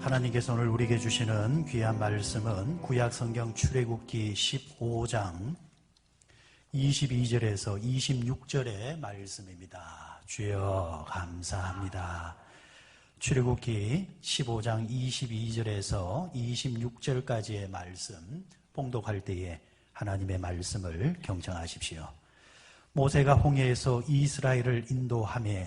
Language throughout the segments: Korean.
하나님께서 오늘 우리에게 주시는 귀한 말씀은 구약성경 출애굽기 15장 22절에서 26절의 말씀입니다. 주여 감사합니다. 출애굽기 15장 22절에서 26절까지의 말씀 봉독할 때에 하나님의 말씀을 경청하십시오. 모세가 홍해에서 이스라엘을 인도하며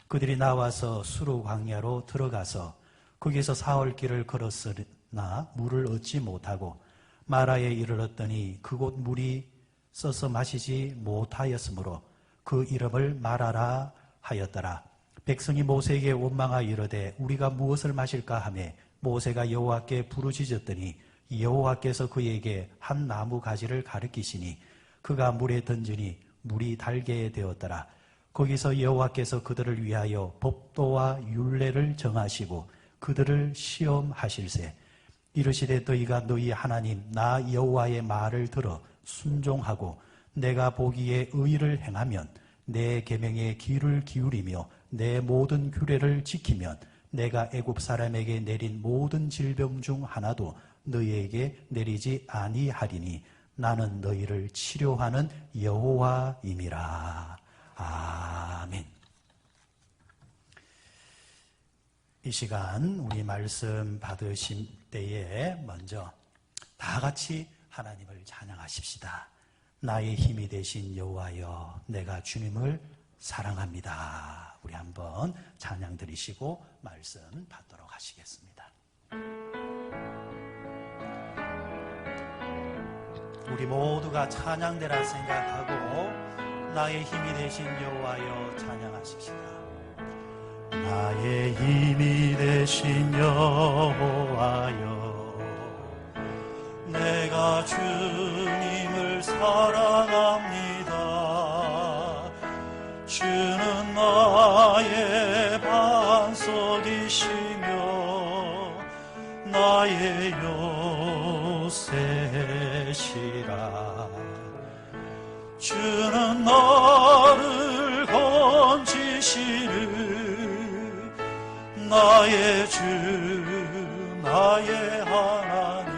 그들이 나와서 수르 광야로 들어가서 거기에서 사흘 길을 걸었으나 물을 얻지 못하고 마라에 이르렀더니 그곳 물이 써서 마시지 못하였으므로 그 이름을 마라라 하였더라. 백성이 모세에게 원망하여 이르되 우리가 무엇을 마실까 하며 모세가 여호와께 부르짖었더니 여호와께서 그에게 한 나무 가지를 가리키시니 그가 물에 던지니 물이 달게 되었더라. 거기서 여호와께서 그들을 위하여 법도와 율례를 정하시고 그들을 시험하실세 이르시되 너희가 너희 하나님 나 여호와의 말을 들어 순종하고 내가 보기에 의를 행하면 내 계명에 귀를 기울이며 내 모든 규례를 지키면 내가 애굽 사람에게 내린 모든 질병 중 하나도 너희에게 내리지 아니하리니 나는 너희를 치료하는 여호와임이라. 아멘. 이 시간 우리 말씀 받으신 때에 먼저 다 같이 하나님을 찬양하십시다. 나의 힘이 되신 여호와여 내가 주님을 사랑합니다. 우리 한번 찬양 드리시고 말씀 받도록 하시겠습니다. 우리 모두가 찬양대라 생각하고 나의 힘이 되신 여호와여 찬양하십시다. 나의 힘이 되신 여호와여 내가 주님을 사랑합니다. 주는 나의 반석이시며 나의 요새시라. 주는 나를 건지시는 나의 주 나의 하나님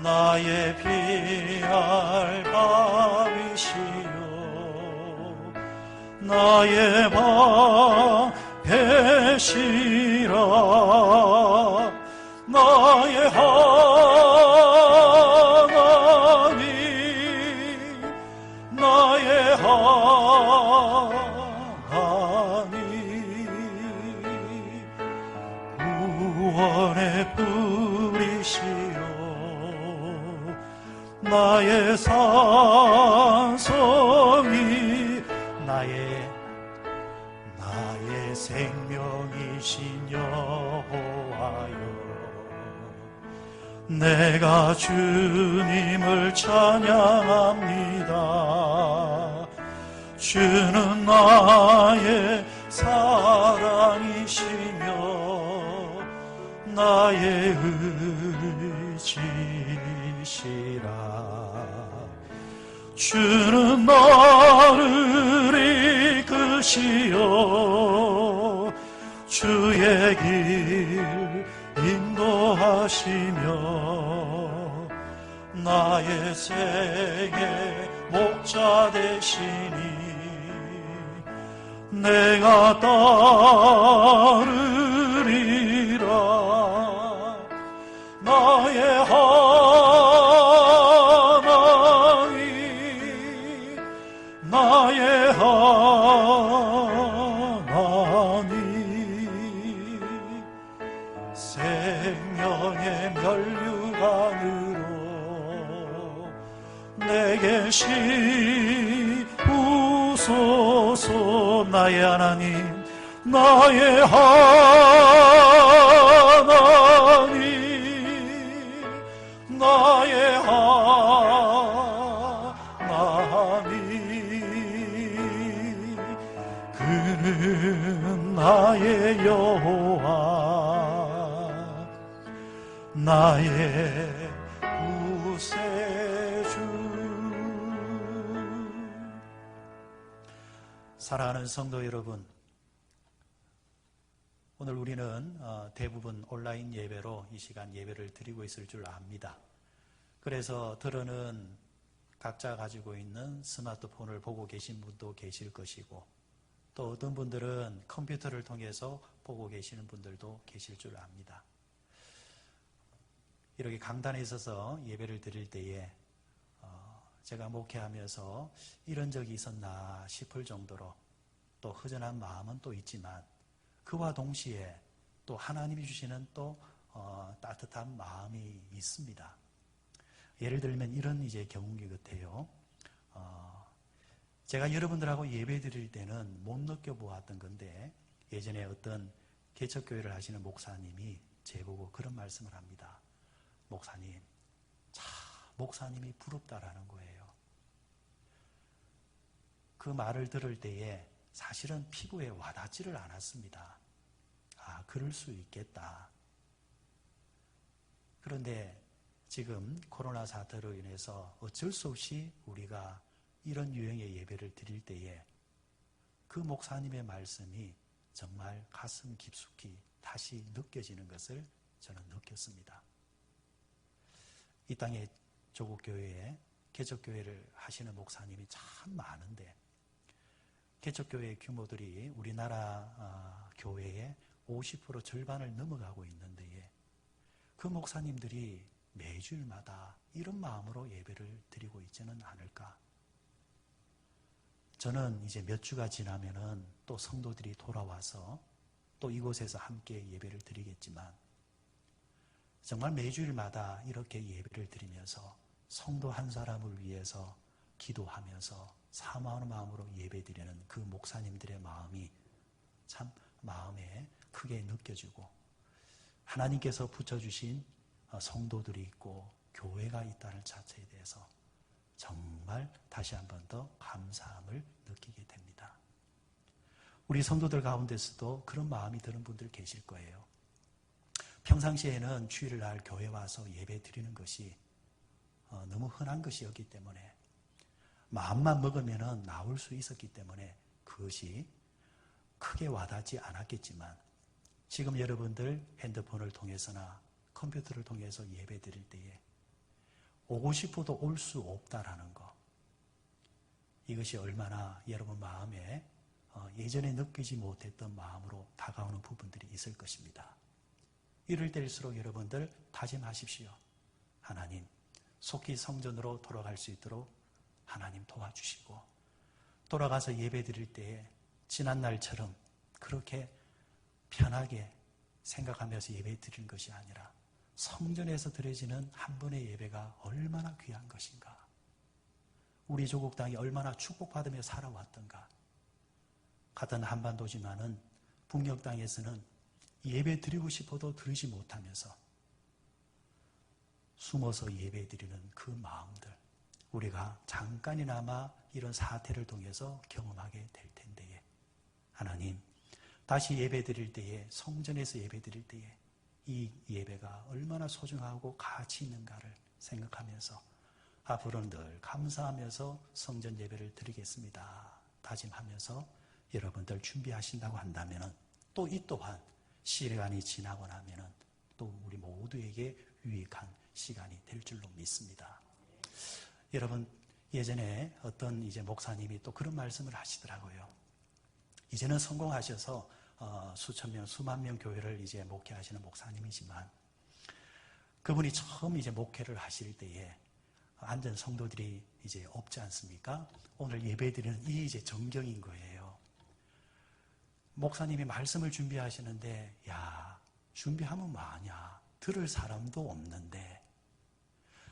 나의 피할 밥이시요 나의 방패시라. 나의 하나님 나의 구원의 뿌리시여 나의 산성이 나의 생명이신 여호와여 내가 주님을 찬양합니다. 주는 나의 사랑이시며 나의 의지시라. 주는 나를 이끄시어 주의 길 인도하시며 나의 생의 목자 되시니 내가 따르리라. 나의 하나님 나의 하나님 생명의 면류관으로 내게 시우소서. 나의 하나님 나의 하나님 나의 하나님 그는 나의 여호와 나의 구세주. 사랑하는 성도 여러분, 오늘 우리는 대부분 온라인 예배로 이 시간 예배를 드리고 있을 줄 압니다. 그래서 들어는 각자 가지고 있는 스마트폰을 보고 계신 분도 계실 것이고, 또 어떤 분들은 컴퓨터를 통해서 보고 계시는 분들도 계실 줄 압니다. 이렇게 강단에 있어서 예배를 드릴 때에 제가 목회하면서 이런 적이 있었나 싶을 정도로 또 허전한 마음은 또 있지만, 그와 동시에 또 하나님이 주시는 또 따뜻한 마음이 있습니다. 예를 들면 이런 이제 경우인 것 같아요. 제가 여러분들하고 예배 드릴 때는 못 느껴보았던 건데, 예전에 어떤 개척교회를 하시는 목사님이 제보고 그런 말씀을 합니다. 목사님, 목사님이 부럽다라는 거예요. 그 말을 들을 때에 사실은 피부에 와닿지를 않았습니다. 아, 그럴 수 있겠다. 그런데 지금 코로나 사태로 인해서 어쩔 수 없이 우리가 이런 유형의 예배를 드릴 때에 그 목사님의 말씀이 정말 가슴 깊숙이 다시 느껴지는 것을 저는 느꼈습니다. 이 땅에 조국교회에 개척교회를 하시는 목사님이 참 많은데, 개척교회 규모들이 우리나라 교회의 50% 절반을 넘어가고 있는데, 그 목사님들이 매주일마다 이런 마음으로 예배를 드리고 있지는 않을까. 저는 이제 몇 주가 지나면은 또 성도들이 돌아와서 또 이곳에서 함께 예배를 드리겠지만, 정말 매주일마다 이렇게 예배를 드리면서 성도 한 사람을 위해서 기도하면서 사모하는 마음으로 예배드리는 그 목사님들의 마음이 참 마음에 크게 느껴지고, 하나님께서 붙여주신 성도들이 있고 교회가 있다는 자체에 대해서 정말 다시 한 번 더 감사함을 느끼게 됩니다. 우리 성도들 가운데서도 그런 마음이 드는 분들 계실 거예요. 평상시에는 주일날 교회 와서 예배 드리는 것이 너무 흔한 것이었기 때문에, 마음만 먹으면 나올 수 있었기 때문에 그것이 크게 와닿지 않았겠지만, 지금 여러분들 핸드폰을 통해서나 컴퓨터를 통해서 예배 드릴 때에 오고 싶어도 올 수 없다라는 것, 이것이 얼마나 여러분 마음에 예전에 느끼지 못했던 마음으로 다가오는 부분들이 있을 것입니다. 이럴 때일수록 여러분들 다짐하십시오. 하나님, 속히 성전으로 돌아갈 수 있도록 하나님 도와주시고, 돌아가서 예배 드릴 때에 지난 날처럼 그렇게 편하게 생각하면서 예배 드리는 것이 아니라, 성전에서 드려지는 한 번의 예배가 얼마나 귀한 것인가, 우리 조국 땅이 얼마나 축복받으며 살아왔던가. 같은 한반도지만은 북녘 땅에서는 예배 드리고 싶어도 드리지 못하면서 숨어서 예배 드리는 그 마음들, 우리가 잠깐이나마 이런 사태를 통해서 경험하게 될 텐데요. 하나님, 다시 예배 드릴 때에, 성전에서 예배 드릴 때에 이 예배가 얼마나 소중하고 가치 있는가를 생각하면서 앞으로는 늘 감사하면서 성전 예배를 드리겠습니다 다짐하면서 여러분들 준비하신다고 한다면, 또 이 또한 시간이 지나고 나면 또 우리 모두에게 유익한 시간이 될 줄로 믿습니다. 여러분, 예전에 어떤 이제 목사님이 또 그런 말씀을 하시더라고요. 이제는 성공하셔서 수천 명, 수만 명 교회를 이제 목회하시는 목사님이지만, 그분이 처음 이제 목회를 하실 때에 앉은 성도들이 이제 없지 않습니까? 오늘 예배드리는 이 이제 정경인 거예요. 목사님이 말씀을 준비하시는데, 야, 준비하면 뭐하냐? 들을 사람도 없는데.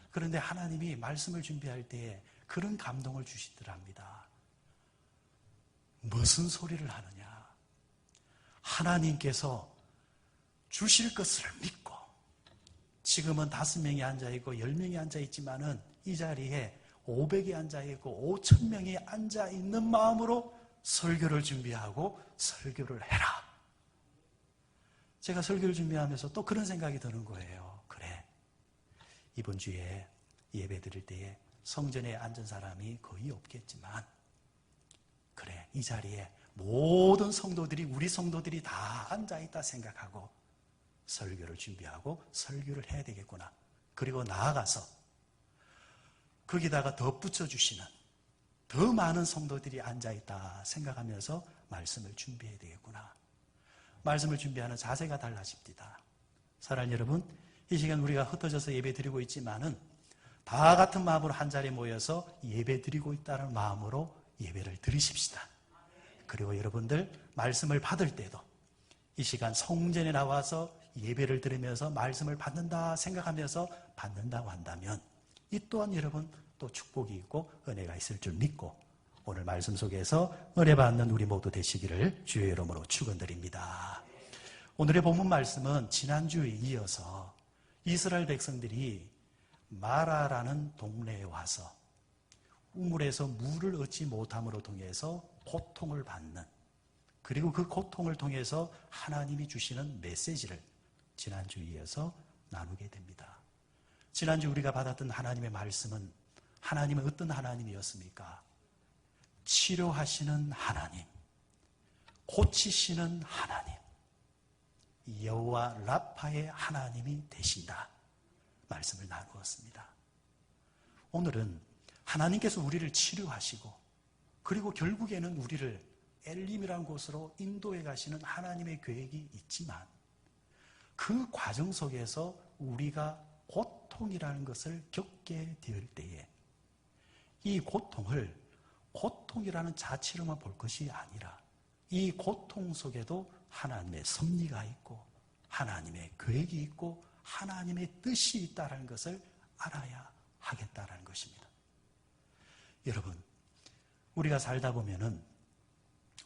그런데 하나님이 말씀을 준비할 때에 그런 감동을 주시더랍니다. 무슨 소리를 하느냐? 하나님께서 주실 것을 믿고, 지금은 5명이 앉아있고 10명이 앉아있지만은 이 자리에 500이 앉아있고 5,000명이 앉아있는 마음으로 설교를 준비하고 설교를 해라. 제가 설교를 준비하면서 또 그런 생각이 드는 거예요. 그래, 이번 주에 예배 드릴 때에 성전에 앉은 사람이 거의 없겠지만, 그래, 이 자리에 모든 성도들이, 우리 성도들이 다 앉아있다 생각하고 설교를 준비하고 설교를 해야 되겠구나. 그리고 나아가서 거기다가 덧붙여 주시는 더 많은 성도들이 앉아있다 생각하면서 말씀을 준비해야 되겠구나. 말씀을 준비하는 자세가 달라집니다. 사랑하는 여러분, 이 시간 우리가 흩어져서 예배 드리고 있지만은 다 같은 마음으로 한 자리에 모여서 예배 드리고 있다는 마음으로 예배를 드리십시다. 그리고 여러분들 말씀을 받을 때도 이 시간 성전에 나와서 예배를 들으면서 말씀을 받는다 생각하면서 받는다고 한다면 이 또한 여러분 또 축복이 있고 은혜가 있을 줄 믿고 오늘 말씀 속에서 은혜 받는 우리 모두 되시기를 주의 이름으로 축원드립니다. 오늘의 본문 말씀은 지난주에 이어서 이스라엘 백성들이 마라라는 동네에 와서 우물에서 물을 얻지 못함으로 통해서 고통을 받는, 그리고 그 고통을 통해서 하나님이 주시는 메시지를 지난주에 이어서 나누게 됩니다. 지난주 우리가 받았던 하나님의 말씀은 하나님은 어떤 하나님이었습니까? 치료하시는 하나님, 고치시는 하나님, 여호와 라파의 하나님이 되신다 말씀을 나누었습니다. 오늘은 하나님께서 우리를 치료하시고 그리고 결국에는 우리를 엘림이라는 곳으로 인도해 가시는 하나님의 계획이 있지만 그 과정 속에서 우리가 고통이라는 것을 겪게 될 때에 이 고통을 고통이라는 자체로만 볼 것이 아니라 이 고통 속에도 하나님의 섭리가 있고 하나님의 계획이 있고 하나님의 뜻이 있다는 것을 알아야 하겠다는 것입니다. 여러분, 우리가 살다 보면은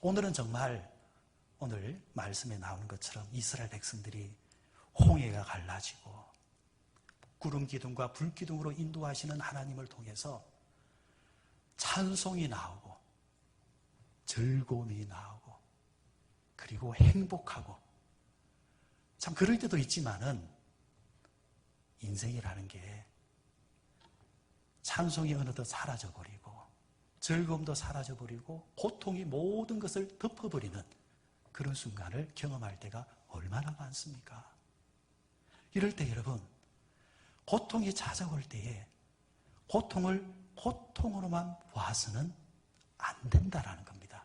오늘은 정말 오늘 말씀에 나오는 것처럼 이스라엘 백성들이 홍해가 갈라지고 구름 기둥과 불 기둥으로 인도하시는 하나님을 통해서 찬송이 나오고 즐거움이 나오고 그리고 행복하고 참 그럴 때도 있지만은 인생이라는 게 찬송이 어느덧 사라져버리고 즐거움도 사라져버리고 고통이 모든 것을 덮어버리는 그런 순간을 경험할 때가 얼마나 많습니까? 이럴 때 여러분, 고통이 찾아올 때에 고통을 고통으로만 봐서는 안 된다라는 겁니다.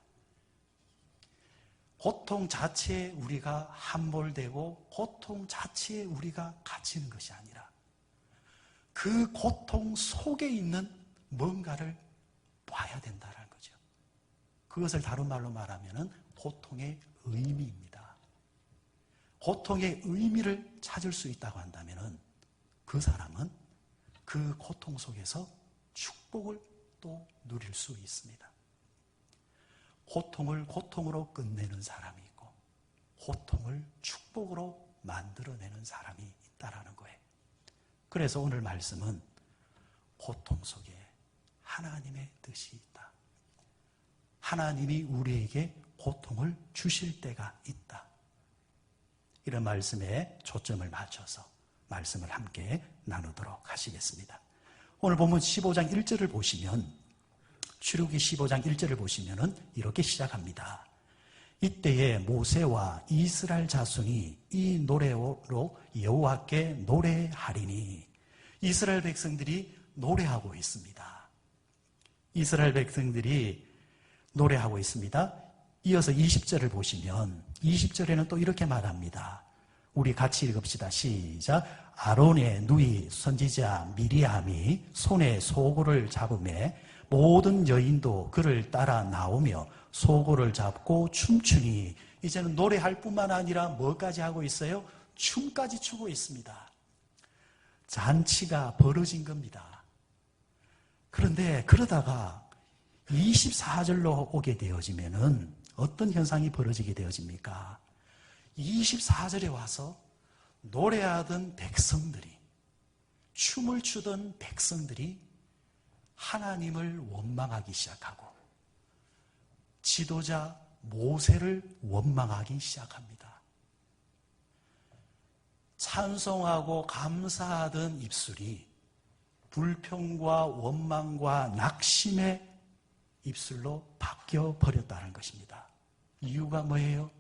고통 자체에 우리가 함몰되고 고통 자체에 우리가 갇히는 것이 아니라 그 고통 속에 있는 뭔가를 봐야 된다는 거죠. 그것을 다른 말로 말하면 고통의 의미입니다. 고통의 의미를 찾을 수 있다고 한다면 그 사람은 그 고통 속에서 축복을 또 누릴 수 있습니다. 고통을 고통으로 끝내는 사람이 있고 고통을 축복으로 만들어내는 사람이 있다는 거예요. 그래서 오늘 말씀은 고통 속에 하나님의 뜻이 있다. 하나님이 우리에게 고통을 주실 때가 있다. 이런 말씀에 초점을 맞춰서 말씀을 함께 나누도록 하시겠습니다. 오늘 본문 15장 1절을 보시면 출애굽기 15장 1절을 보시면 이렇게 시작합니다. 이때에 모세와 이스라엘 자손이 이 노래로 여호와께 노래하리니. 이스라엘 백성들이 노래하고 있습니다. 이스라엘 백성들이 노래하고 있습니다. 이어서 20절을 보시면 20절에는 또 이렇게 말합니다. 우리 같이 읽읍시다. 시작. 아론의 누이 선지자 미리암이 손에 소고를 잡으매 모든 여인도 그를 따라 나오며 소고를 잡고 춤추니. 이제는 노래할 뿐만 아니라 뭐까지 하고 있어요? 춤까지 추고 있습니다. 잔치가 벌어진 겁니다. 그런데 그러다가 24절로 오게 되어지면은 어떤 현상이 벌어지게 되어집니까? 24절에 와서 노래하던 백성들이, 춤을 추던 백성들이 하나님을 원망하기 시작하고 지도자 모세를 원망하기 시작합니다. 찬송하고 감사하던 입술이 불평과 원망과 낙심의 입술로 바뀌어 버렸다는 것입니다. 이유가 뭐예요?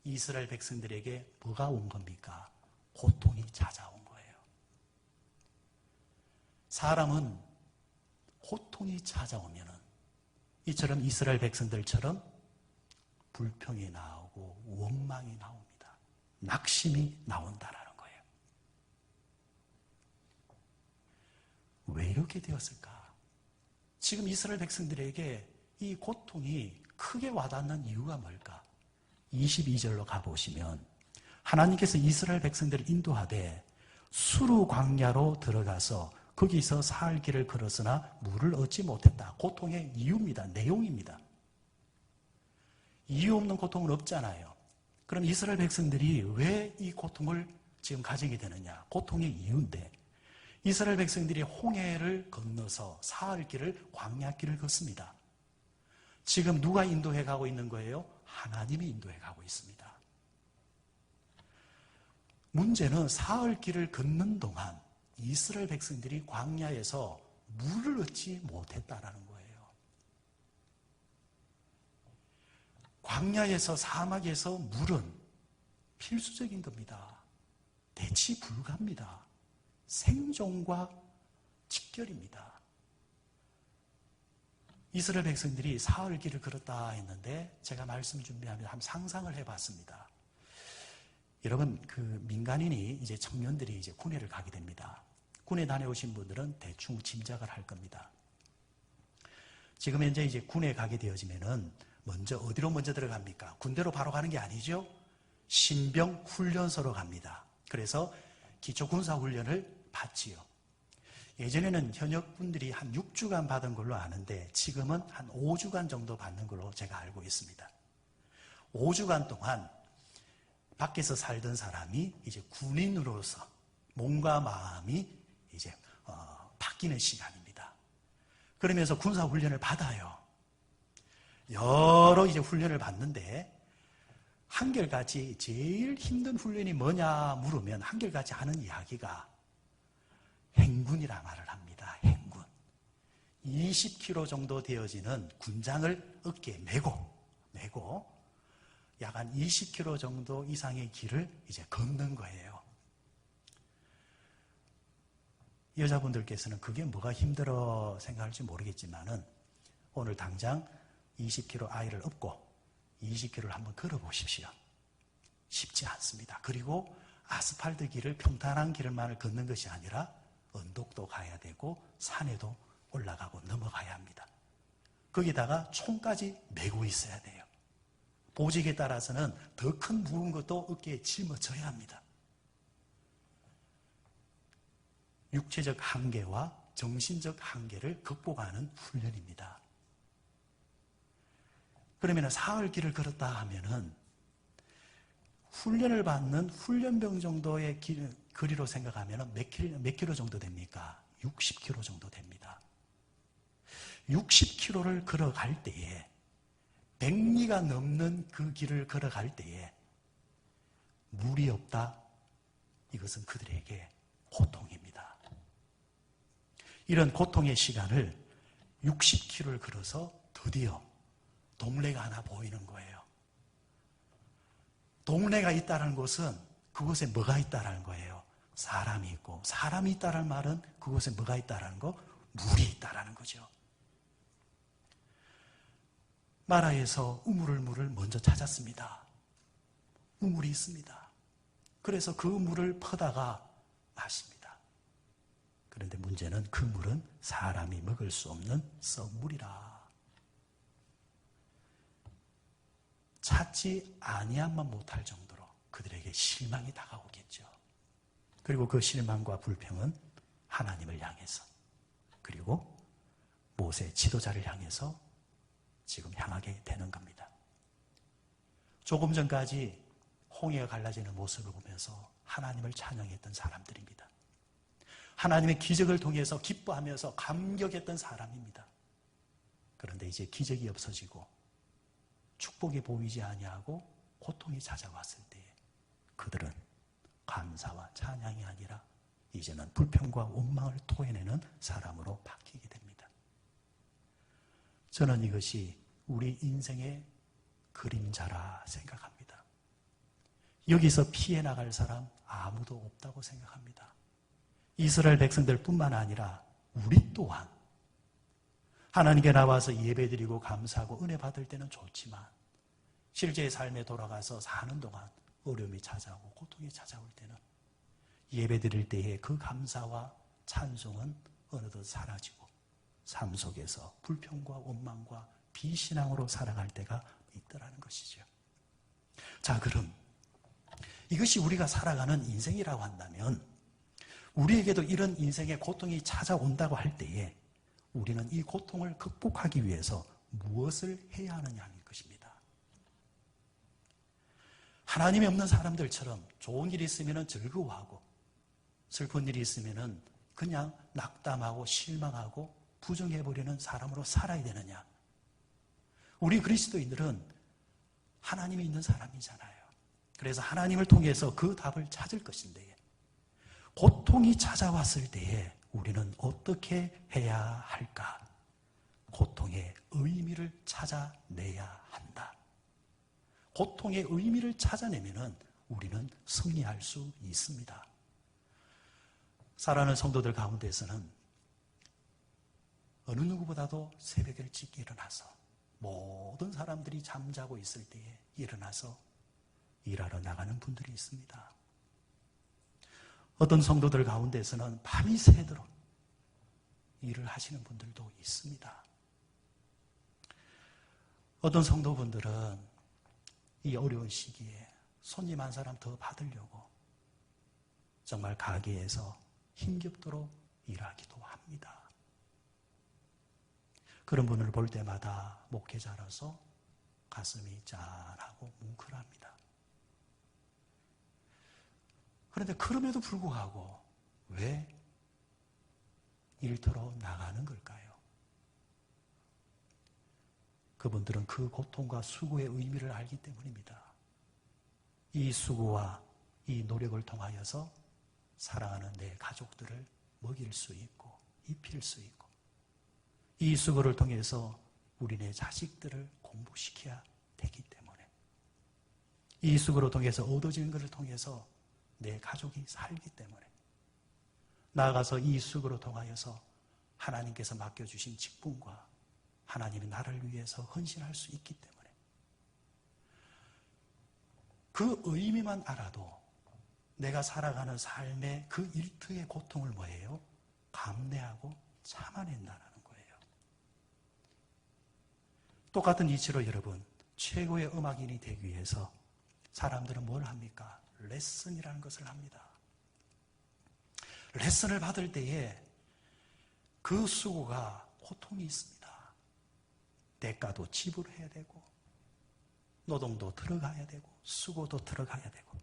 이스라엘 백성들에게 뭐가 온 겁니까? 고통이 찾아온 거예요. 사람은 고통이 찾아오면은 이처럼 이스라엘 백성들처럼 불평이 나오고 원망이 나옵니다. 낙심이 나온다라는 거예요. 왜 이렇게 되었을까? 지금 이스라엘 백성들에게 이 고통이 크게 와닿는 이유가 뭘까? 22절로 가보시면 하나님께서 이스라엘 백성들을 인도하되 수르 광야로 들어가서 거기서 사흘 길을 걸었으나 물을 얻지 못했다. 고통의 이유입니다. 내용입니다. 이유 없는 고통은 없잖아요. 그럼 이스라엘 백성들이 왜 이 고통을 지금 가지게 되느냐? 고통의 이유인데 이스라엘 백성들이 홍해를 건너서 사흘 길을 광야 길을 걷습니다. 지금 누가 인도해 가고 있는 거예요? 하나님이 인도해 가고 있습니다. 문제는 사흘 길을 걷는 동안 이스라엘 백성들이 광야에서 물을 얻지 못했다라는 거예요. 광야에서 사막에서 물은 필수적인 겁니다. 대치 불가입니다. 생존과 직결입니다. 이스라엘 백성들이 사흘 길을 걸었다 했는데 제가 말씀 준비하면서 한번 상상을 해봤습니다. 여러분, 그 민간인이 이제 청년들이 이제 군에를 가게 됩니다. 군에 다녀오신 분들은 대충 짐작을 할 겁니다. 지금 현재 이제 군에 가게 되어지면은 먼저 어디로 먼저 들어갑니까? 군대로 바로 가는 게 아니죠. 신병 훈련소로 갑니다. 그래서 기초 군사 훈련을 받지요. 예전에는 현역분들이 한 6주간 받은 걸로 아는데 지금은 한 5주간 정도 받는 걸로 제가 알고 있습니다. 5주간 동안 밖에서 살던 사람이 이제 군인으로서 몸과 마음이 이제 바뀌는 시간입니다. 그러면서 군사 훈련을 받아요. 여러 이제 훈련을 받는데 한결같이 제일 힘든 훈련이 뭐냐 물으면 한결같이 하는 이야기가 행군이라 말을 합니다. 행군. 20km 정도 되어지는 군장을 어깨에 메고 약 한 20km 정도 이상의 길을 이제 걷는 거예요. 여자분들께서는 그게 뭐가 힘들어 생각할지 모르겠지만은 오늘 당장 20km 아이를 업고 20km를 한번 걸어보십시오. 쉽지 않습니다. 그리고 아스팔트 길을 평탄한 길만을 걷는 것이 아니라 언덕도 가야 되고 산에도 올라가고 넘어가야 합니다. 거기다가 총까지 메고 있어야 돼요. 보직에 따라서는 더 큰 무거운 것도 어깨에 짊어져야 합니다. 육체적 한계와 정신적 한계를 극복하는 훈련입니다. 그러면 사흘 길을 걸었다 하면은 훈련을 받는 훈련병 정도의 거리로 생각하면 몇 킬로 정도 됩니까? 60km 정도 됩니다. 60km를 걸어갈 때에 100리가 넘는 그 길을 걸어갈 때에 물이 없다? 이것은 그들에게 고통입니다. 이런 고통의 시간을 60km를 걸어서 드디어 동네가 하나 보이는 거예요. 동네가 있다는 것은 그곳에 뭐가 있다는 거예요? 사람이 있고, 사람이 있다는 말은 그곳에 뭐가 있다는 거? 물이 있다는 거죠. 마라에서 우물을 먼저 찾았습니다. 우물이 있습니다. 그래서 그 물을 퍼다가 마십니다. 그런데 문제는 그 물은 사람이 먹을 수 없는 썩물이라. 찾지 아니함만 못할 정도로 그들에게 실망이 다가오겠죠. 그리고 그 실망과 불평은 하나님을 향해서 그리고 모세 지도자를 향해서 지금 향하게 되는 겁니다. 조금 전까지 홍해가 갈라지는 모습을 보면서 하나님을 찬양했던 사람들입니다. 하나님의 기적을 통해서 기뻐하면서 감격했던 사람입니다. 그런데 이제 기적이 없어지고 축복이 보이지 아니하고 고통이 찾아왔을 때에 그들은 감사와 찬양이 아니라 이제는 불평과 원망을 토해내는 사람으로 바뀌게 됩니다. 저는 이것이 우리 인생의 그림자라 생각합니다. 여기서 피해 나갈 사람 아무도 없다고 생각합니다. 이스라엘 백성들뿐만 아니라 우리 또한 하나님께 나와서 예배드리고 감사하고 은혜 받을 때는 좋지만 실제의 삶에 돌아가서 사는 동안 어려움이 찾아오고 고통이 찾아올 때는 예배드릴 때의 그 감사와 찬송은 어느덧 사라지고 삶 속에서 불평과 원망과 비신앙으로 살아갈 때가 있더라는 것이죠. 자, 그럼 이것이 우리가 살아가는 인생이라고 한다면 우리에게도 이런 인생의 고통이 찾아온다고 할 때에 우리는 이 고통을 극복하기 위해서 무엇을 해야 하느냐는 것입니다. 하나님이 없는 사람들처럼 좋은 일이 있으면 즐거워하고 슬픈 일이 있으면 그냥 낙담하고 실망하고 부정해버리는 사람으로 살아야 되느냐? 우리 그리스도인들은 하나님이 있는 사람이잖아요. 그래서 하나님을 통해서 그 답을 찾을 것인데 고통이 찾아왔을 때에 우리는 어떻게 해야 할까? 고통의 의미를 찾아내야 한다. 고통의 의미를 찾아내면 우리는 승리할 수 있습니다. 사랑하는 성도들 가운데서는 어느 누구보다도 새벽 일찍 일어나서 모든 사람들이 잠자고 있을 때에 일어나서 일하러 나가는 분들이 있습니다. 어떤 성도들 가운데서는 밤이 새도록 일을 하시는 분들도 있습니다. 어떤 성도분들은 이 어려운 시기에 손님 한 사람 더 받으려고 정말 가게에서 힘겹도록 일하기도 합니다. 그런 분을 볼 때마다 목회자로서 가슴이 짠하고 뭉클합니다. 그런데 그럼에도 불구하고 왜 일터로 나가는 걸까요? 그분들은 그 고통과 수고의 의미를 알기 때문입니다. 이 수고와 이 노력을 통하여서 사랑하는 내 가족들을 먹일 수 있고 입힐 수 있고 이 수고를 통해서 우리네 자식들을 공부시켜야 되기 때문에 이 수고를 통해서 얻어지는 것을 통해서 내 가족이 살기 때문에 나아가서 이 수고를 통하여서 하나님께서 맡겨주신 직분과 하나님이 나를 위해서 헌신할 수 있기 때문에 그 의미만 알아도 내가 살아가는 삶의 그 일터의 고통을 뭐예요? 감내하고 참아낸다는 거예요. 똑같은 이치로 여러분, 최고의 음악인이 되기 위해서 사람들은 뭘 합니까? 레슨이라는 것을 합니다. 레슨을 받을 때에 그 수고가 고통이 있습니다. 대가도 지불해야 되고 노동도 들어가야 되고 수고도 들어가야 되고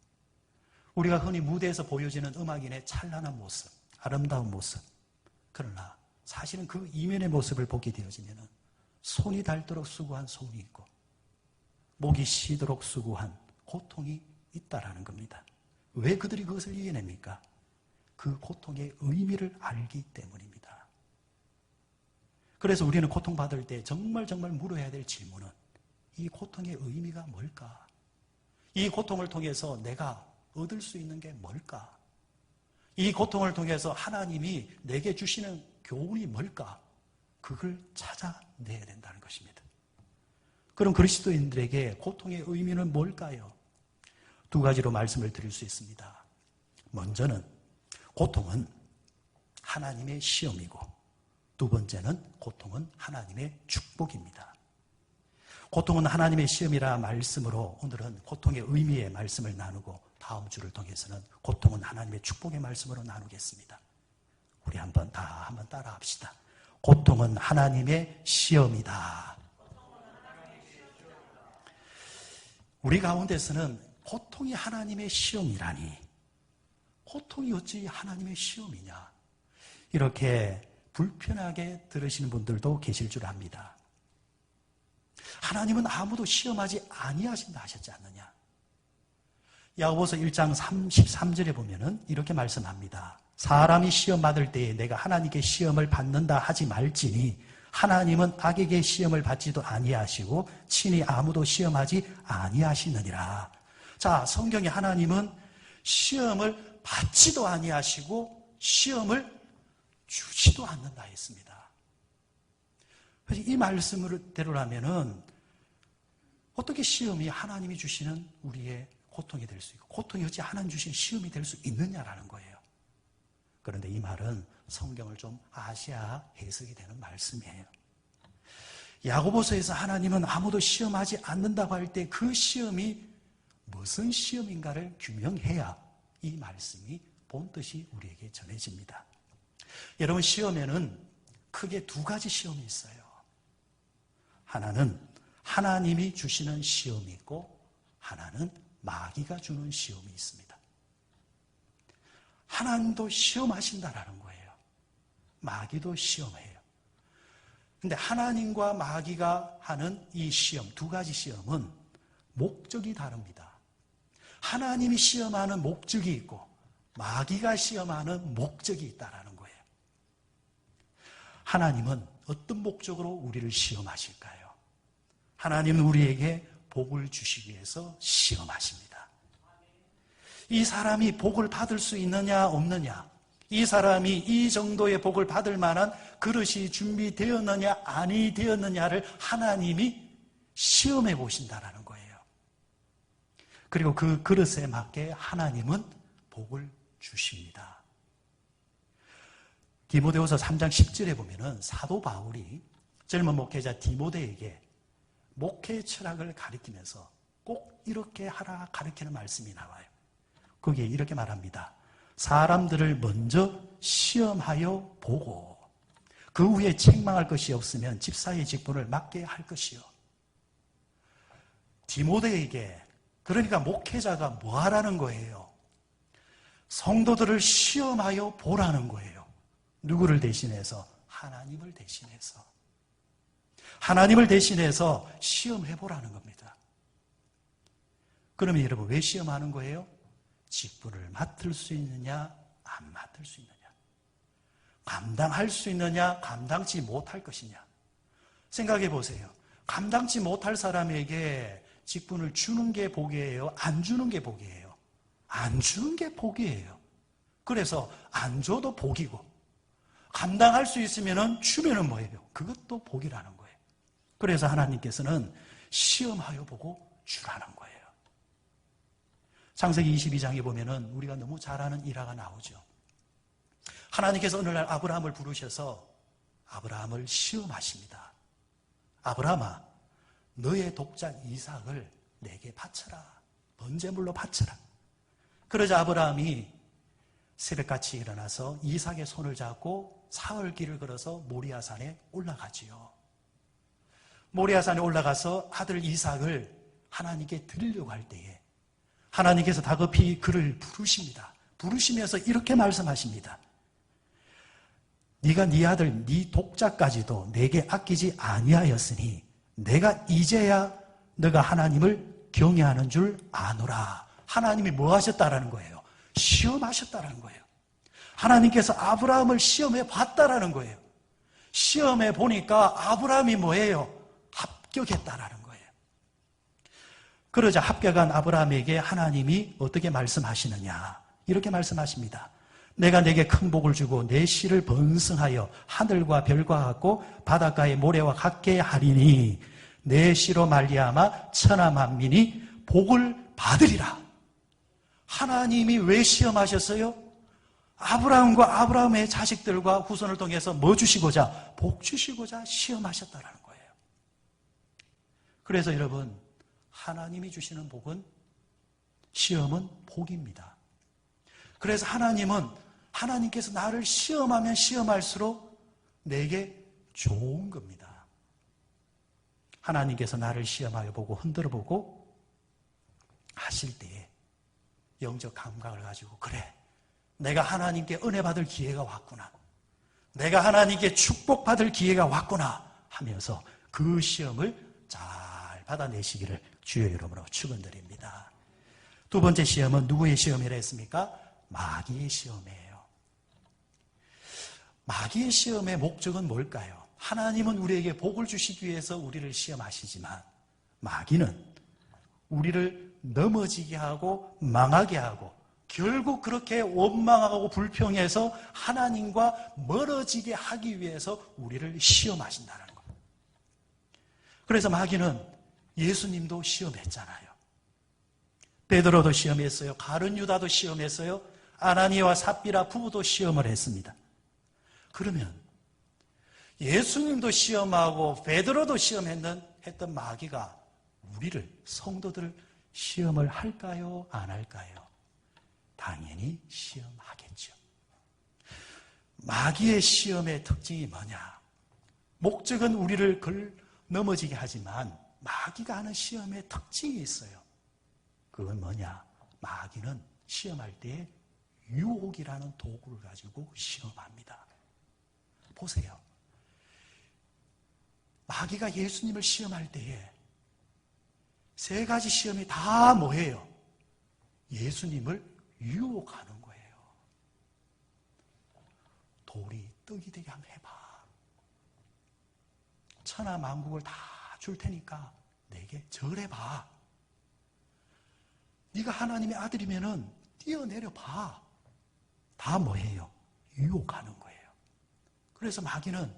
우리가 흔히 무대에서 보여지는 음악인의 찬란한 모습, 아름다운 모습 그러나 사실은 그 이면의 모습을 보게 되어지면 손이 닳도록 수고한 손이 있고 목이 쉬도록 수고한 고통이 있다라는 겁니다. 왜 그들이 그것을 이겨냅니까? 그 고통의 의미를 알기 때문입니다. 그래서 우리는 고통받을 때 정말 물어야 될 질문은 이 고통의 의미가 뭘까? 이 고통을 통해서 내가 얻을 수 있는 게 뭘까? 이 고통을 통해서 하나님이 내게 주시는 교훈이 뭘까? 그걸 찾아내야 된다는 것입니다. 그럼 그리스도인들에게 고통의 의미는 뭘까요? 두 가지로 말씀을 드릴 수 있습니다. 먼저는 고통은 하나님의 시험이고 두 번째는 고통은 하나님의 축복입니다. 고통은 하나님의 시험이라 말씀으로 오늘은 고통의 의미의 말씀을 나누고 다음 주를 통해서는 고통은 하나님의 축복의 말씀으로 나누겠습니다. 우리 한번 따라 합시다. 고통은 하나님의 시험이다. 우리 가운데서는 고통이 하나님의 시험이라니 고통이 어찌 하나님의 시험이냐 이렇게 불편하게 들으시는 분들도 계실 줄 압니다. 하나님은 아무도 시험하지 아니하신다 하셨지 않느냐. 야고보서 1장 33절에 보면은 이렇게 말씀합니다. 사람이 시험 받을 때에 내가 하나님께 시험을 받는다 하지 말지니 하나님은 악에게 시험을 받지도 아니하시고 친히 아무도 시험하지 아니하시느니라. 자, 성경에 하나님은 시험을 받지도 아니하시고 시험을 주지도 않는다 했습니다. 그래서 이 말씀대로라면은 어떻게 시험이 하나님이 주시는 우리의 고통이 될 수 있고 고통이 어찌 하나님 주신 시험이 될 수 있느냐라는 거예요. 그런데 이 말은 성경을 좀 아셔야 해석이 되는 말씀이에요. 야고보서에서 하나님은 아무도 시험하지 않는다고 할 때 그 시험이 무슨 시험인가를 규명해야 이 말씀이 본뜻이 우리에게 전해집니다. 여러분, 시험에는 크게 두 가지 시험이 있어요. 하나는 하나님이 주시는 시험이 있고 하나는 마귀가 주는 시험이 있습니다. 하나님도 시험하신다라는 거예요. 마귀도 시험해요. 근데 하나님과 마귀가 하는 이 시험, 두 가지 시험은 목적이 다릅니다. 하나님이 시험하는 목적이 있고 마귀가 시험하는 목적이 있다라는 거예요. 하나님은 어떤 목적으로 우리를 시험하실까요? 하나님은 우리에게 복을 주시기 위해서 시험하십니다. 이 사람이 복을 받을 수 있느냐 없느냐, 이 사람이 이 정도의 복을 받을 만한 그릇이 준비되었느냐 아니 되었느냐를 하나님이 시험해 보신다라는 거예요. 그리고 그 그릇에 맞게 하나님은 복을 주십니다. 디모데후서 3장 10절에 보면은 사도 바울이 젊은 목회자 디모데에게 목회 철학을 가르치면서 꼭 이렇게 하라 가르치는 말씀이 나와요. 거기에 이렇게 말합니다. 사람들을 먼저 시험하여 보고 그 후에 책망할 것이 없으면 집사의 직분을 맡게 할 것이요. 디모데에게, 그러니까 목회자가 뭐 하라는 거예요? 성도들을 시험하여 보라는 거예요. 누구를 대신해서? 하나님을 대신해서. 하나님을 대신해서 시험해 보라는 겁니다. 그러면 여러분, 왜 시험하는 거예요? 직분을 맡을 수 있느냐, 안 맡을 수 있느냐, 감당할 수 있느냐, 감당치 못할 것이냐. 생각해 보세요. 감당치 못할 사람에게 직분을 주는 게 복이에요? 안 주는 게 복이에요? 안 주는 게 복이에요. 그래서 안 줘도 복이고, 감당할 수 있으면 주면은 뭐예요? 그것도 복이라는 거예요. 그래서 하나님께서는 시험하여 보고 주라는 거예요. 창세기 22장에 보면은 우리가 너무 잘 아는 일화가 나오죠. 하나님께서 어느 날 아브라함을 부르셔서 아브라함을 시험하십니다. 아브라함아, 너의 독자 이삭을 내게 바쳐라. 번제물로 바쳐라. 그러자 아브라함이 새벽같이 일어나서 이삭의 손을 잡고 사흘 길을 걸어서 모리아산에 올라가지요. 모리아산에 올라가서 아들 이삭을 하나님께 드리려고 할 때에 하나님께서 다급히 그를 부르십니다. 부르시면서 이렇게 말씀하십니다. 네가 네 아들 네 독자까지도 내게 아끼지 아니하였으니 내가 이제야 너가 하나님을 경외하는 줄 아노라. 하나님이 뭐 하셨다라는 거예요? 시험하셨다라는 거예요. 하나님께서 아브라함을 시험해 봤다라는 거예요. 시험해 보니까 아브라함이 뭐예요? 합격했다라는 거예요. 그러자 합격한 아브라함에게 하나님이 어떻게 말씀하시느냐? 이렇게 말씀하십니다. 내가 내게 큰 복을 주고 내 씨를 번성하여 하늘과 별과 같고 바닷가의 모래와 같게 하리니 내 씨로 말미암아 천하 만민이 복을 받으리라. 하나님이 왜 시험하셨어요? 아브라함과 아브라함의 자식들과 후손을 통해서 뭐 주시고자? 복 주시고자 시험하셨다라는 거예요. 그래서 여러분, 하나님이 주시는 복은, 시험은 복입니다. 그래서 하나님께서 나를 시험하면 시험할수록 내게 좋은 겁니다. 하나님께서 나를 시험하여 보고 흔들어 보고 하실 때에 영적 감각을 가지고, 그래, 내가 하나님께 은혜 받을 기회가 왔구나, 내가 하나님께 축복받을 기회가 왔구나 하면서 그 시험을 잘 받아내시기를 주의 이름으로 축원드립니다. 두 번째 시험은 누구의 시험이라 했습니까? 마귀의 시험이에요. 마귀의 시험의 목적은 뭘까요? 하나님은 우리에게 복을 주시기 위해서 우리를 시험하시지만 마귀는 우리를 넘어지게 하고 망하게 하고 결국 그렇게 원망하고 불평해서 하나님과 멀어지게 하기 위해서 우리를 시험하신다는 겁니다. 그래서 마귀는 예수님도 시험했잖아요. 베드로도 시험했어요. 가룟 유다도 시험했어요. 아나니아와 삽비라 부부도 시험을 했습니다. 그러면 예수님도 시험하고 베드로도 시험했던 마귀가 우리를, 성도들을 시험을 할까요? 안 할까요? 당연히 시험하겠죠. 마귀의 시험의 특징이 뭐냐? 목적은 우리를 넘어지게 하지만 마귀가 하는 시험의 특징이 있어요. 그건 뭐냐? 마귀는 시험할 때 유혹이라는 도구를 가지고 시험합니다. 보세요. 마귀가 예수님을 시험할 때에 세 가지 시험이 다 뭐예요? 예수님을 유혹하는 거예요. 돌이 떡이 되게 한번 해봐. 천하 만국을 다 줄 테니까 내게 절해봐. 네가 하나님의 아들이면은 뛰어내려 봐. 다 뭐예요? 유혹하는 거예요. 그래서 마귀는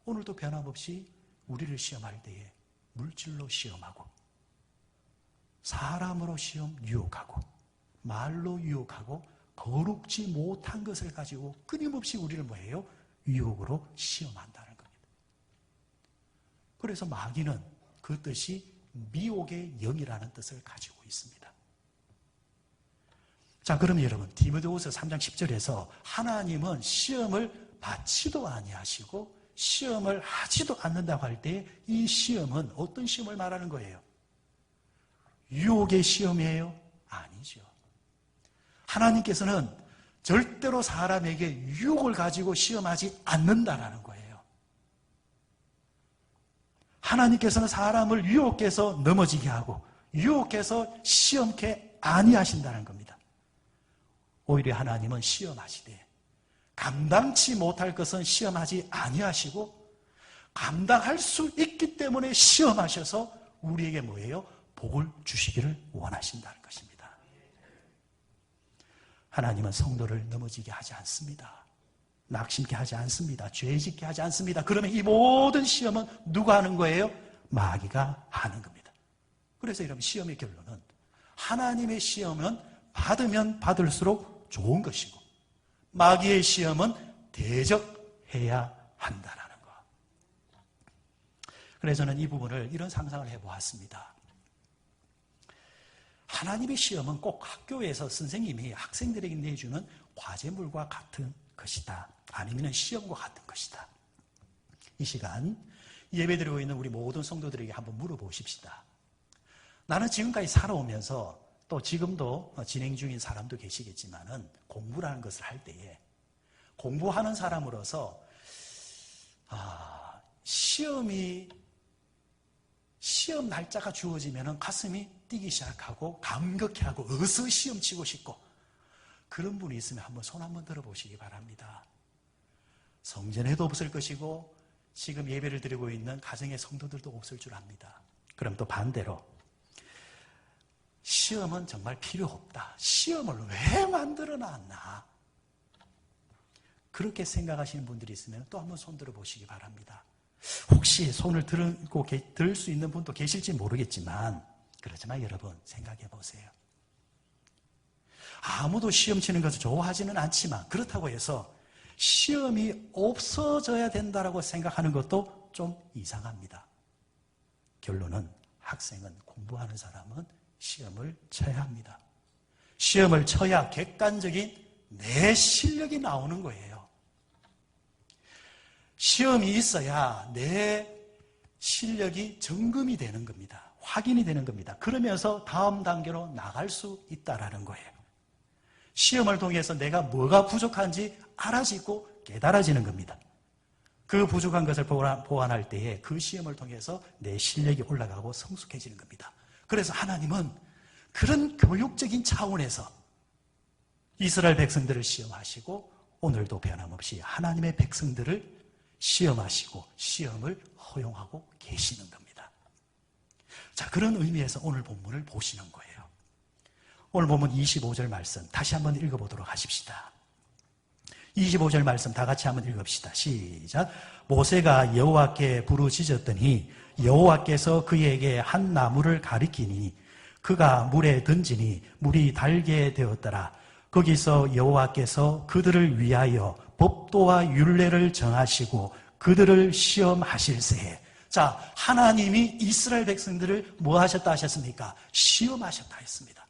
오늘도 변함없이 우리를 시험할 때에 물질로 시험하고 사람으로 시험 유혹하고 말로 유혹하고 거룩지 못한 것을 가지고 끊임없이 우리를 뭐예요? 유혹으로 시험한다는 겁니다. 그래서 마귀는 그 뜻이 미혹의 영이라는 뜻을 가지고 있습니다. 자, 그러면 여러분 디모데후서 3장 10절에서 하나님은 시험을 받지도 아니하시고 시험을 하지도 않는다고 할 때 이 시험은 어떤 시험을 말하는 거예요? 유혹의 시험이에요? 아니죠. 하나님께서는 절대로 사람에게 유혹을 가지고 시험하지 않는다라는 거예요. 하나님께서는 사람을 유혹해서 넘어지게 하고 유혹해서 시험케 아니하신다는 겁니다. 오히려 하나님은 시험하시되 감당치 못할 것은 시험하지 아니하시고 감당할 수 있기 때문에 시험하셔서 우리에게 뭐예요? 복을 주시기를 원하신다는 것입니다. 하나님은 성도를 넘어지게 하지 않습니다. 낙심케 하지 않습니다. 죄짓게 하지 않습니다. 그러면 이 모든 시험은 누가 하는 거예요? 마귀가 하는 겁니다. 그래서 여러분 시험의 결론은 하나님의 시험은 받으면 받을수록 좋은 것이고 마귀의 시험은 대적해야 한다는 것. 그래서 저는 이 부분을 이런 상상을 해보았습니다. 하나님의 시험은 꼭 학교에서 선생님이 학생들에게 내주는 과제물과 같은 것이다. 아니면 시험과 같은 것이다. 이 시간 예배드리고 있는 우리 모든 성도들에게 한번 물어보십시다. 나는 지금까지 살아오면서 또 지금도 진행 중인 사람도 계시겠지만은 공부라는 것을 할 때에 공부하는 사람으로서 시험 날짜가 주어지면은 가슴이 뛰기 시작하고 감격해하고 어서 시험 치고 싶고 그런 분이 있으면 한번 손 한번 들어보시기 바랍니다. 성전에도 없을 것이고 지금 예배를 드리고 있는 가정의 성도들도 없을 줄 압니다. 그럼 또 반대로 시험은 정말 필요 없다. 시험을 왜 만들어 놨나? 그렇게 생각하시는 분들이 있으면 또 한번 손 들어보시기 바랍니다. 혹시 손을 들 수 있는 분도 계실지 모르겠지만 그렇지만 여러분 생각해 보세요. 아무도 시험 치는 것을 좋아하지는 않지만 그렇다고 해서 시험이 없어져야 된다고 생각하는 것도 좀 이상합니다. 결론은 학생은 공부하는 사람은 시험을 쳐야 합니다. 시험을 쳐야 객관적인 내 실력이 나오는 거예요. 시험이 있어야 내 실력이 점검이 되는 겁니다. 확인이 되는 겁니다. 그러면서 다음 단계로 나갈 수 있다라는 거예요. 시험을 통해서 내가 뭐가 부족한지 알아지고 깨달아지는 겁니다. 그 부족한 것을 보완할 때에 그 시험을 통해서 내 실력이 올라가고 성숙해지는 겁니다. 그래서 하나님은 그런 교육적인 차원에서 이스라엘 백성들을 시험하시고 오늘도 변함없이 하나님의 백성들을 시험하시고 시험을 허용하고 계시는 겁니다. 자, 그런 의미에서 오늘 본문을 보시는 거예요. 오늘 본문 25절 말씀 다시 한번 읽어보도록 하십시다. 25절 말씀 다 같이 한번 읽읍시다. 시작. 모세가 여호와께 부르짖었더니 여호와께서 그에게 한 나무를 가리키니 그가 물에 던지니 물이 달게 되었더라. 거기서 여호와께서 그들을 위하여 법도와 율례를 정하시고 그들을 시험하실세. 자, 하나님이 이스라엘 백성들을 뭐 하셨다 하셨습니까? 시험하셨다 했습니다.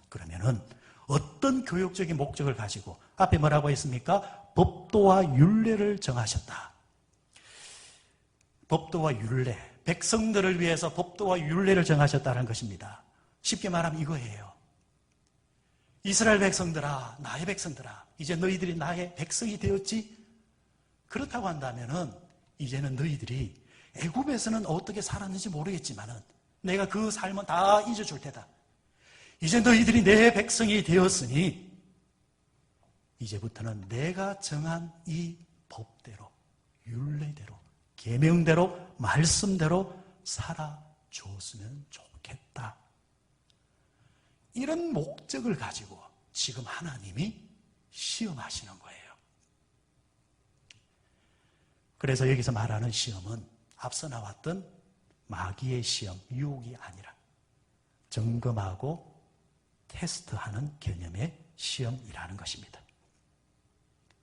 그러면은 어떤 교육적인 목적을 가지고 앞에 뭐라고 했습니까? 법도와 율례를 정하셨다. 법도와 율례, 백성들을 위해서 법도와 율례를 정하셨다는 것입니다. 쉽게 말하면 이거예요. 이스라엘 백성들아, 나의 백성들아, 이제 너희들이 나의 백성이 되었지? 그렇다고 한다면은 이제는 너희들이 애굽에서는 어떻게 살았는지 모르겠지만은 내가 그 삶은 다 잊어줄 테다. 이제 너희들이 내 백성이 되었으니 이제부터는 내가 정한 이 법대로, 율례대로, 계명대로, 말씀대로 살아줬으면 좋겠다. 이런 목적을 가지고 지금 하나님이 시험하시는 거예요. 그래서 여기서 말하는 시험은 앞서 나왔던 마귀의 시험, 유혹이 아니라 점검하고 테스트하는 개념의 시험이라는 것입니다.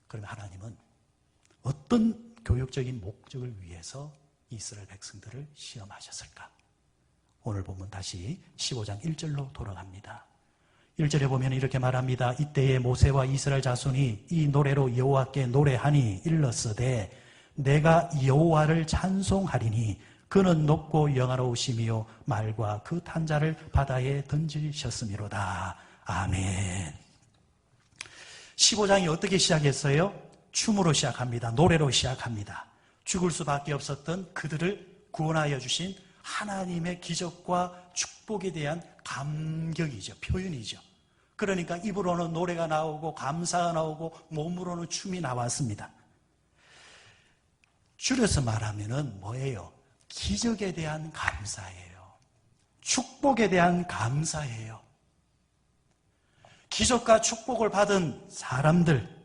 그러면 하나님은 어떤 교육적인 목적을 위해서 이스라엘 백성들을 시험하셨을까? 오늘 보면 다시 15장 1절로 돌아갑니다. 1절에 보면 이렇게 말합니다. 이때에 모세와 이스라엘 자손이 이 노래로 여호와께 노래하니 일렀으되 내가 여호와를 찬송하리니 그는 높고 영화로우시며 말과 그 탄자를 바다에 던지셨음이로다. 아멘. 15장이 어떻게 시작했어요? 춤으로 시작합니다. 노래로 시작합니다. 죽을 수밖에 없었던 그들을 구원하여 주신 하나님의 기적과 축복에 대한 감격이죠. 표현이죠. 그러니까 입으로는 노래가 나오고 감사가 나오고 몸으로는 춤이 나왔습니다. 줄여서 말하면은 뭐예요? 기적에 대한 감사예요. 축복에 대한 감사예요. 기적과 축복을 받은 사람들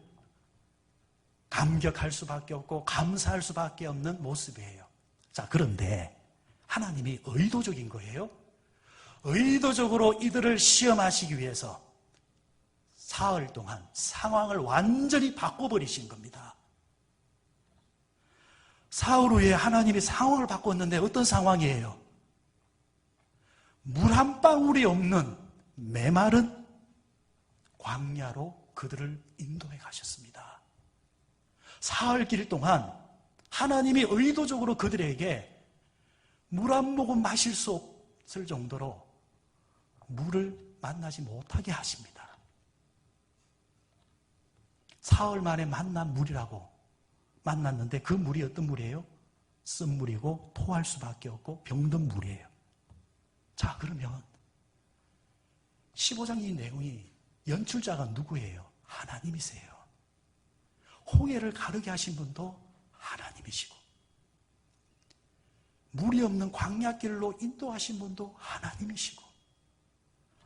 감격할 수밖에 없고 감사할 수밖에 없는 모습이에요. 자, 그런데 하나님이 의도적인 거예요. 의도적으로 이들을 시험하시기 위해서 사흘 동안 상황을 완전히 바꿔버리신 겁니다. 사흘 후에 하나님이 상황을 바꿨는데 어떤 상황이에요? 물 한 방울이 없는 메마른 광야로 그들을 인도해 가셨습니다. 사흘 길 동안 하나님이 의도적으로 그들에게 물 한 모금 마실 수 없을 정도로 물을 만나지 못하게 하십니다. 사흘 만에 만난 물이라고 만났는데 그 물이 어떤 물이에요? 쓴물이고 토할 수밖에 없고 병든 물이에요. 자, 그러면 15장 이 내용이 연출자가 누구예요? 하나님이세요. 홍해를 가르게 하신 분도 하나님이시고 물이 없는 광야길로 인도하신 분도 하나님이시고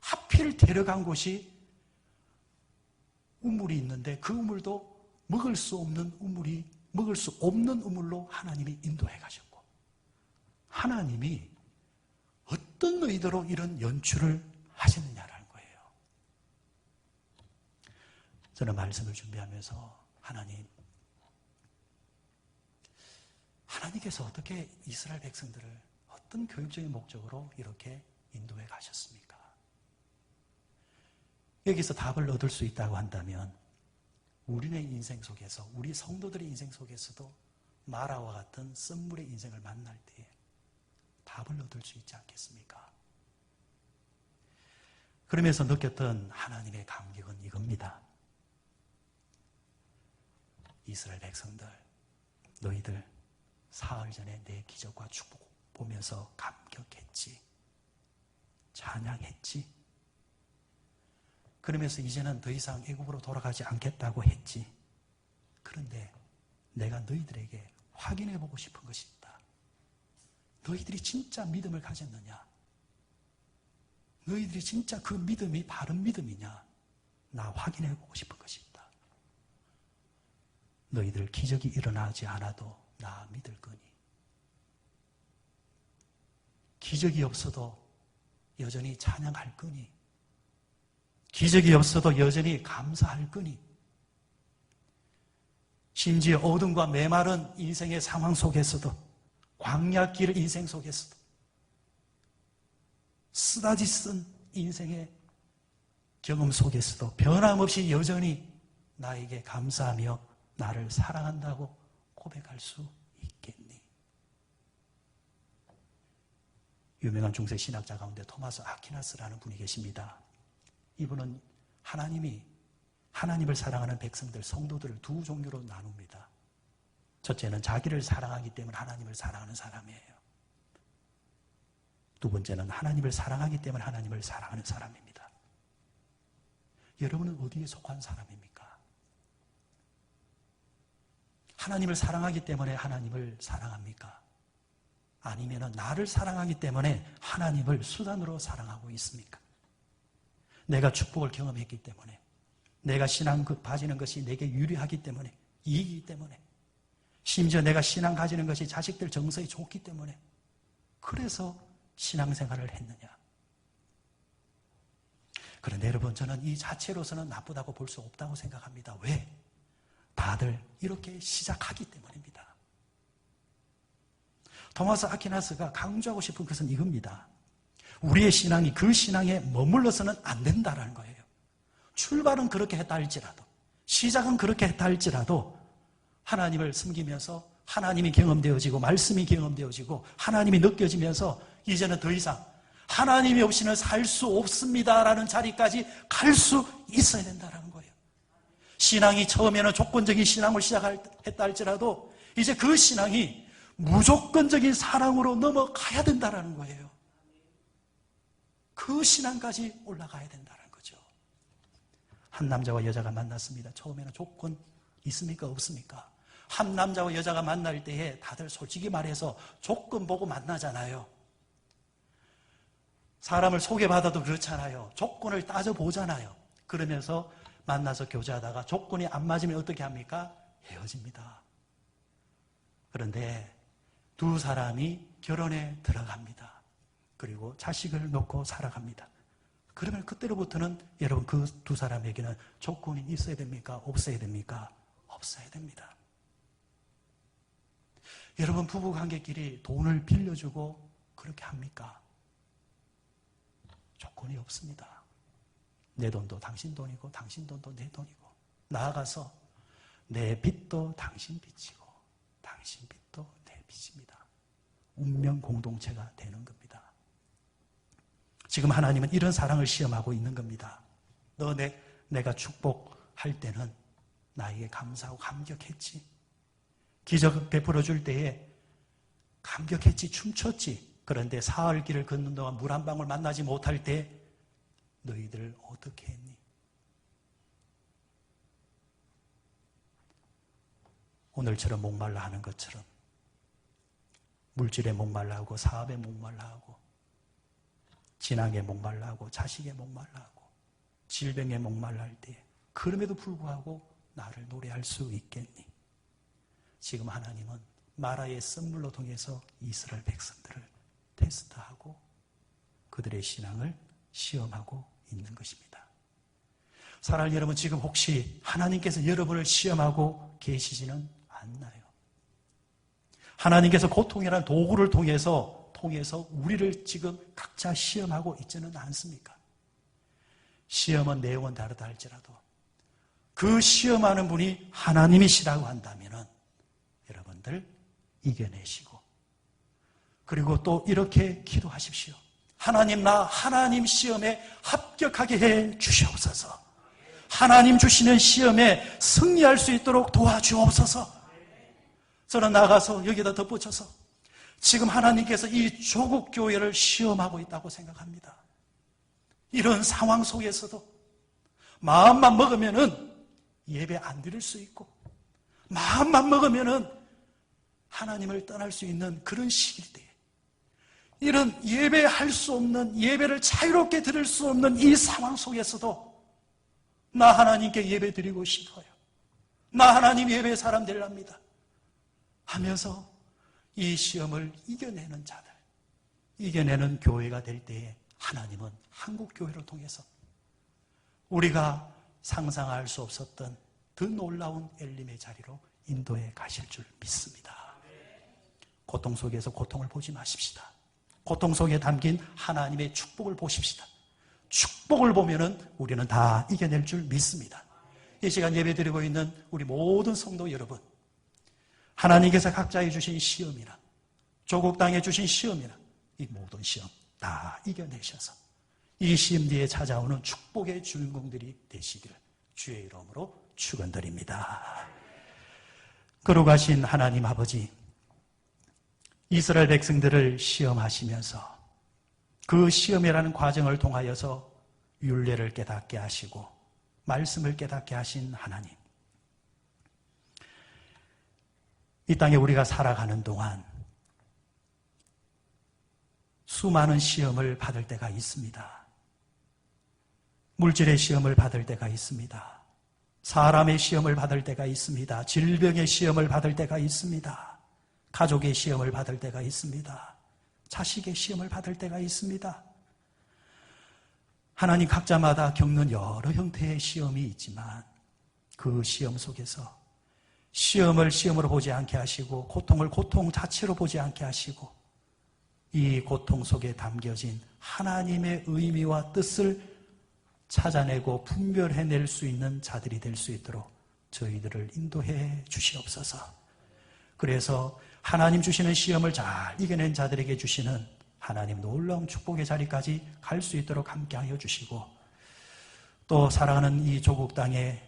하필 데려간 곳이 우물이 있는데 그 우물도 먹을 수 없는 우물로 하나님이 인도해 가셨고 하나님이 어떤 의도로 이런 연출을 하셨느냐라는 거예요. 저는 말씀을 준비하면서 하나님께서 어떻게 이스라엘 백성들을 어떤 교육적인 목적으로 이렇게 인도해 가셨습니까? 여기서 답을 얻을 수 있다고 한다면 우리의 인생 속에서, 우리 성도들의 인생 속에서도 마라와 같은 쓴물의 인생을 만날 때에 답을 얻을 수 있지 않겠습니까? 그러면서 느꼈던 하나님의 감격은 이겁니다. 이스라엘 백성들, 너희들 사흘 전에 내 기적과 축복 보면서 감격했지, 찬양했지. 그러면서 이제는 더 이상 애굽으로 돌아가지 않겠다고 했지. 그런데 내가 너희들에게 확인해 보고 싶은 것입니다. 너희들이 진짜 믿음을 가졌느냐? 너희들이 진짜 그 믿음이 바른 믿음이냐? 나 확인해 보고 싶은 것입니다. 너희들 기적이 일어나지 않아도 나 믿을 거니. 기적이 없어도 여전히 찬양할 거니. 기적이 없어도 여전히 감사할 거니. 심지어 어둠과 메마른 인생의 상황 속에서도, 광야길 인생 속에서도, 쓰다지 쓴 인생의 경험 속에서도 변함없이 여전히 나에게 감사하며 나를 사랑한다고 고백할 수 있겠니? 유명한 중세 신학자 가운데 토마스 아퀴나스라는 분이 계십니다. 이분은 하나님을 사랑하는 백성들, 성도들을 두 종류로 나눕니다. 첫째는 자기를 사랑하기 때문에 하나님을 사랑하는 사람이에요. 두 번째는 하나님을 사랑하기 때문에 하나님을 사랑하는 사람입니다. 여러분은 어디에 속한 사람입니까? 하나님을 사랑하기 때문에 하나님을 사랑합니까? 아니면 나를 사랑하기 때문에 하나님을 수단으로 사랑하고 있습니까? 내가 축복을 경험했기 때문에, 내가 신앙 가지는 것이 내게 유리하기 때문에, 이익이기 때문에, 심지어 내가 신앙 가지는 것이 자식들 정서에 좋기 때문에, 그래서 신앙생활을 했느냐? 그런데 여러분, 저는 이 자체로서는 나쁘다고 볼 수 없다고 생각합니다. 왜? 다들 이렇게 시작하기 때문입니다. 토마스 아퀴나스가 강조하고 싶은 것은 이겁니다. 우리의 신앙이 그 신앙에 머물러서는 안 된다는 거예요. 출발은 그렇게 했다 할지라도, 시작은 그렇게 했다 할지라도 하나님을 섬기면서 하나님이 경험되어지고 말씀이 경험되어지고 하나님이 느껴지면서 이제는 더 이상 하나님이 없이는 살 수 없습니다라는 자리까지 갈 수 있어야 된다는 거예요. 신앙이 처음에는 조건적인 신앙을 시작했다 할지라도 이제 그 신앙이 무조건적인 사랑으로 넘어가야 된다는 거예요. 그 신앙까지 올라가야 된다는 거죠. 한 남자와 여자가 만났습니다. 처음에는 조건 있습니까? 없습니까? 한 남자와 여자가 만날 때에 다들 솔직히 말해서 조건 보고 만나잖아요. 사람을 소개받아도 그렇잖아요. 조건을 따져보잖아요. 그러면서 만나서 교제하다가 조건이 안 맞으면 어떻게 합니까? 헤어집니다. 그런데 두 사람이 결혼에 들어갑니다. 그리고 자식을 놓고 살아갑니다. 그러면 그때로부터는 여러분 그 두 사람에게는 조건이 있어야 됩니까? 없어야 됩니까? 없어야 됩니다. 여러분 부부관계끼리 돈을 빌려주고 그렇게 합니까? 조건이 없습니다. 내 돈도 당신 돈이고 당신 돈도 내 돈이고 나아가서 내 빚도 당신 빚이고 당신 빚도 내 빚입니다. 운명 공동체가 되는 겁니다. 지금 하나님은 이런 사랑을 시험하고 있는 겁니다. 내가 축복할 때는 나에게 감사하고 감격했지. 기적 베풀어 줄 때에 감격했지, 춤췄지. 그런데 사흘 길을 걷는 동안 물 한 방울 만나지 못할 때 너희들 어떻게 했니? 오늘처럼 목말라 하는 것처럼 물질에 목말라 하고 사업에 목말라 하고 진앙에 목말라 하고 자식에 목말라 하고 질병에 목말라 할 때 그럼에도 불구하고 나를 노래할 수 있겠니? 지금 하나님은 마라의 선물로 통해서 이스라엘 백성들을 테스트하고 그들의 신앙을 시험하고 있는 것입니다. 사랑하는 여러분, 지금 혹시 하나님께서 여러분을 시험하고 계시지는 않나요? 하나님께서 고통이라는 도구를 통해서 우리를 지금 각자 시험하고 있지는 않습니까? 시험은 내용은 다르다 할지라도 그 시험하는 분이 하나님이시라고 한다면 여러분들 이겨내시고 그리고 또 이렇게 기도하십시오. 하나님, 나 하나님 시험에 합격하게 해 주시옵소서. 하나님 주시는 시험에 승리할 수 있도록 도와주옵소서. 저는 나가서 여기다 덧붙여서 지금 하나님께서 이 조국 교회를 시험하고 있다고 생각합니다. 이런 상황 속에서도 마음만 먹으면은 예배 안 드릴 수 있고 마음만 먹으면은 하나님을 떠날 수 있는 그런 시기일 때, 이런 예배할 수 없는, 예배를 자유롭게 드릴 수 없는 이 상황 속에서도 나 하나님께 예배 드리고 싶어요. 나 하나님 예배 사람 되랍니다 하면서 이 시험을 이겨내는 자들, 이겨내는 교회가 될 때에 하나님은 한국교회를 통해서 우리가 상상할 수 없었던 더 놀라운 엘림의 자리로 인도해 가실 줄 믿습니다. 고통 속에서 고통을 보지 마십시다. 고통 속에 담긴 하나님의 축복을 보십시다. 축복을 보면은 우리는 다 이겨낼 줄 믿습니다. 이 시간 예배드리고 있는 우리 모든 성도 여러분, 하나님께서 각자에 주신 시험이나 조국 땅에 주신 시험이나 이 모든 시험 다 이겨내셔서 이 시험 뒤에 찾아오는 축복의 주인공들이 되시기를 주의 이름으로 축원드립니다. 거룩하신 하나님 아버지, 이스라엘 백성들을 시험하시면서 그 시험이라는 과정을 통하여서 율례를 깨닫게 하시고 말씀을 깨닫게 하신 하나님, 이 땅에 우리가 살아가는 동안 수많은 시험을 받을 때가 있습니다. 물질의 시험을 받을 때가 있습니다. 사람의 시험을 받을 때가 있습니다. 질병의 시험을 받을 때가 있습니다. 가족의 시험을 받을 때가 있습니다. 자식의 시험을 받을 때가 있습니다. 하나님 각자마다 겪는 여러 형태의 시험이 있지만 그 시험 속에서 시험을 시험으로 보지 않게 하시고 고통을 고통 자체로 보지 않게 하시고 이 고통 속에 담겨진 하나님의 의미와 뜻을 찾아내고 분별해낼 수 있는 자들이 될 수 있도록 저희들을 인도해 주시옵소서. 그래서 하나님 주시는 시험을 잘 이겨낸 자들에게 주시는 하나님 놀라운 축복의 자리까지 갈 수 있도록 함께하여 주시고, 또 살아가는 이 조국 땅에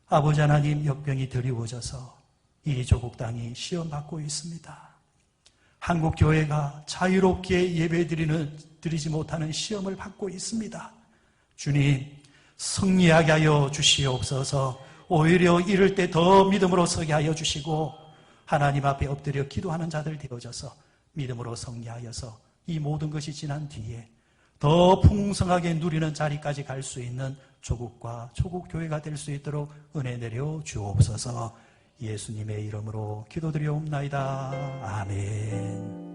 아버지 하나님 역병이 드리워져서 이 조국 땅이 시험받고 있습니다. 한국 교회가 자유롭게 예배드리지 못하는 시험을 받고 있습니다. 주님, 승리하게 하여 주시옵소서. 오히려 이럴 때 더 믿음으로 서게 하여 주시고 하나님 앞에 엎드려 기도하는 자들 되어져서 믿음으로 승리하여서 이 모든 것이 지난 뒤에 더 풍성하게 누리는 자리까지 갈 수 있는 조국과 조국교회가 될 수 있도록 은혜 내려 주옵소서. 예수님의 이름으로 기도드리옵나이다. 아멘.